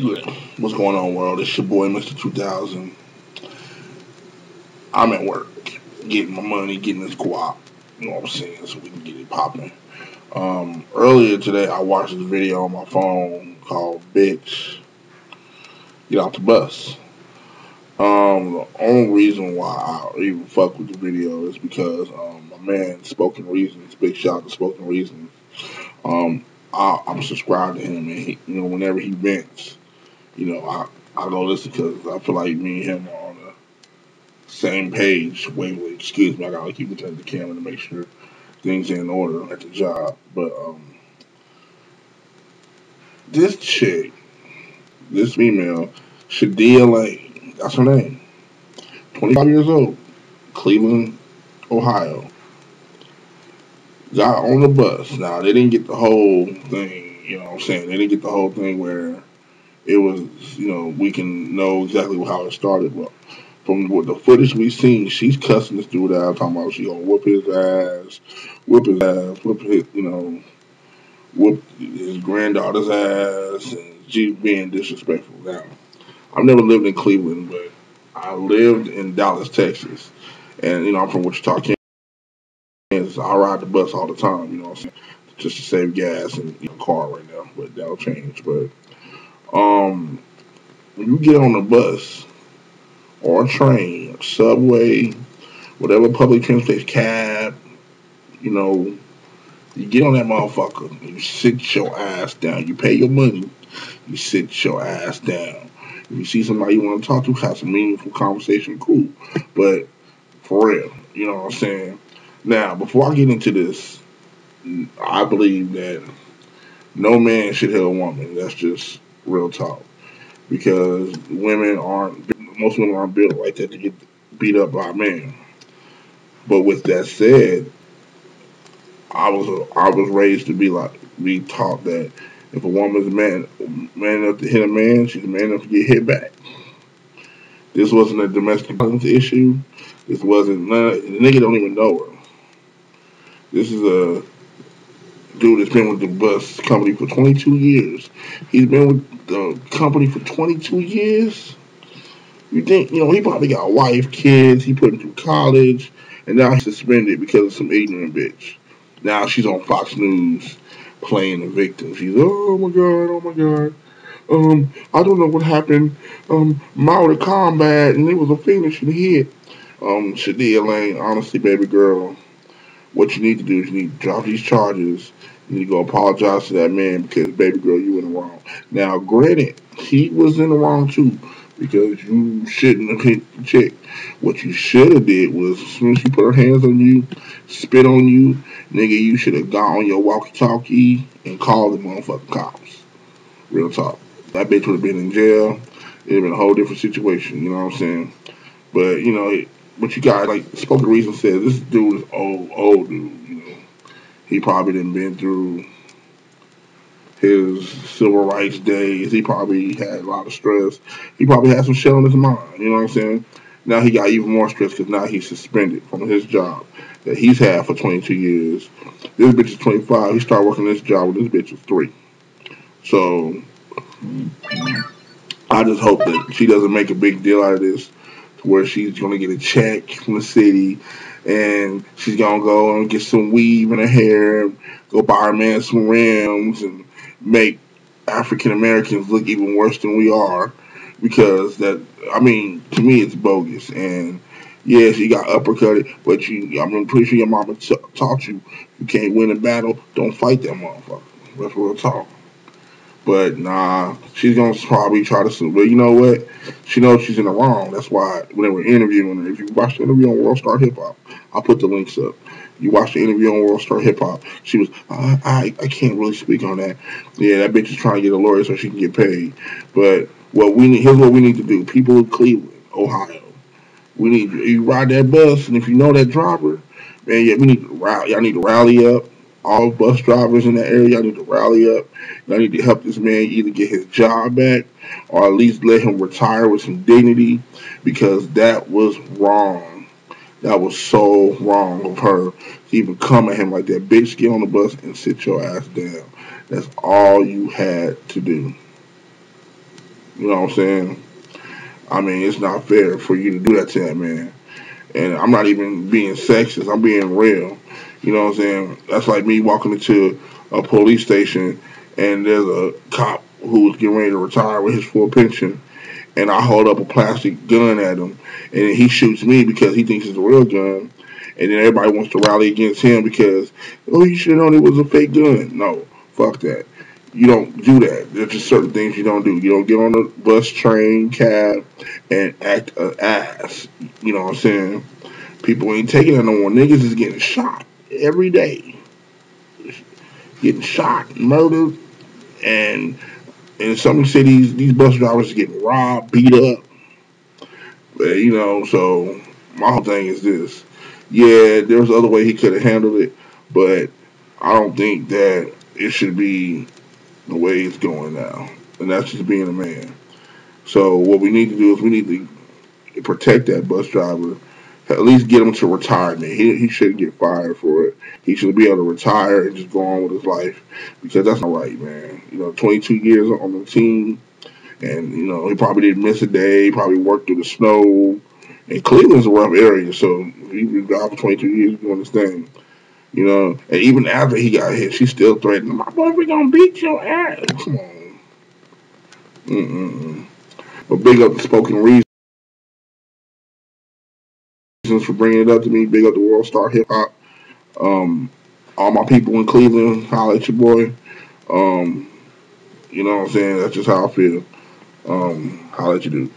What's going on, world? It's your boy, Mr. 2000. I'm at work, getting my money, getting this guap. You know what I'm saying? So we can get it popping. Earlier today, I watched this video on my phone called "Bitch, Get Off the Bus." The only reason why I even fuck with the video is because my man, Spoken Reasons, big shout out to Spoken Reasons. I'm subscribed to him, and whenever he vents, I go listen because I feel like me and him are on the same page. Wait, excuse me, I gotta keep looking at the camera to make sure things are in order at the job. But this chick, this female, Shidea Lane, that's her name, 25 years old, Cleveland, Ohio, got on the bus. Now, they didn't get the whole thing, you know what I'm saying? They didn't get the whole thing where it was, we can know exactly how it started. Well, from what the footage we've seen, she's cussing this dude out, talking about she gonna whoop his ass, whoop his, whoop his granddaughter's ass, and she's being disrespectful. Now, I've never lived in Cleveland, but I lived in Dallas, Texas, and I'm from Wichita, Kansas. I ride the bus all the time, you know what I'm saying, just to save gas and car right now, but that'll change. But when you get on the bus or a train, or subway, whatever public transportation, cab, you know, you get on that motherfucker, and you sit your ass down. You pay your money, you sit your ass down. If you see somebody you want to talk to, have some meaningful conversation, cool. But for real, you know what I'm saying? Now, before I get into this, I believe that no man should hit a woman. That's just real talk. Because most women aren't built like that to get beat up by a man. But with that said, I was raised to be taught that if a woman's man enough to hit a man, she's man enough to get hit back. This wasn't a domestic violence issue. This wasn't the nigga don't even know her. This is a dude that's been with the bus company for 22 years. He's been with the company for 22 years. You think he probably got a wife, kids. He put him through college, and now he's suspended because of some ignorant bitch. Now she's on Fox News playing the victim. She's, oh my god, oh my god. I don't know what happened. Mortal combat, and it was a finishing hit. Shidea Lane, honestly, baby girl, what you need to do is you need to drop these charges. You need to go apologize to that man because, baby girl, you in the wrong. Now, granted, he was in the wrong too because you shouldn't have hit the chick. What you should have did was, as soon as she put her hands on you, spit on you, nigga, you should have got on your walkie-talkie and called the motherfucking cops. Real talk. That bitch would have been in jail. It would have been a whole different situation. You know what I'm saying? But but you got, like Spoken Reason said, this dude is old dude. He probably done been through his civil rights days. He probably had a lot of stress. He probably had some shit on his mind. You know what I'm saying? Now he got even more stress because now he's suspended from his job that he's had for 22 years. This bitch is 25. He started working this job when this bitch was 3. So I just hope that she doesn't make a big deal out of this, to where she's gonna get a check from the city, and she's gonna go and get some weave in her hair, go buy her man some rims, and make African Americans look even worse than we are. Because to me, it's bogus. And yeah, she got uppercutted, but I'm pretty sure your mama taught you can't win a battle, don't fight that motherfucker. That's real talk. But nah, she's gonna probably try to sue. But you know what? She knows she's in the wrong. That's why when they were interviewing her, if you watch the interview on World Star Hip Hop, I'll put the links up. You watch the interview on World Star Hip Hop. She was, I can't really speak on that. Yeah, that bitch is trying to get a lawyer so she can get paid. But here's what we need to do. People of Cleveland, Ohio, you ride that bus, and if you know that driver, man, yeah, we need to rally. Y'all need to rally up. All bus drivers in that area, y'all need to rally up. Y'all need to help this man either get his job back or at least let him retire with some dignity, because that was wrong. That was so wrong of her to even come at him like that. Bitch, get on the bus and sit your ass down. That's all you had to do. You know what I'm saying? I mean, it's not fair for you to do that to that man. And I'm not even being sexist. I'm being real. You know what I'm saying? That's like me walking into a police station and there's a cop who's getting ready to retire with his full pension, and I hold up a plastic gun at him, and he shoots me because he thinks it's a real gun, and then everybody wants to rally against him because, oh, you should have known it was a fake gun. No, fuck that. You don't do that. There's just certain things you don't do. You don't get on a bus, train, cab, and act an ass. You know what I'm saying? People ain't taking it no more. Niggas is getting shot every day. Getting shot, murdered, and in some cities, these bus drivers are getting robbed, beat up. But, so my whole thing is this. Yeah, there's other way he could have handled it, but I don't think that it should be the way it's going now. And that's just being a man. So what we need to do is we need to protect that bus driver. At least get him to retirement. He shouldn't get fired for it. He should be able to retire and just go on with his life because that's not right, man. 22 years on the team, and he probably didn't miss a day. He probably worked through the snow. And Cleveland's a rough area, so he was gone for 22 years doing this thing. And even after he got hit, she still threatened him. My boy, we gonna beat your ass. Come on. Mm-mm. But big up the spoken reasons for bringing it up to me. Big up the World Star Hip Hop. Um, all my people in Cleveland, holla at your boy. Um, you know what I'm saying? That's just how I feel. Holla at you, dude.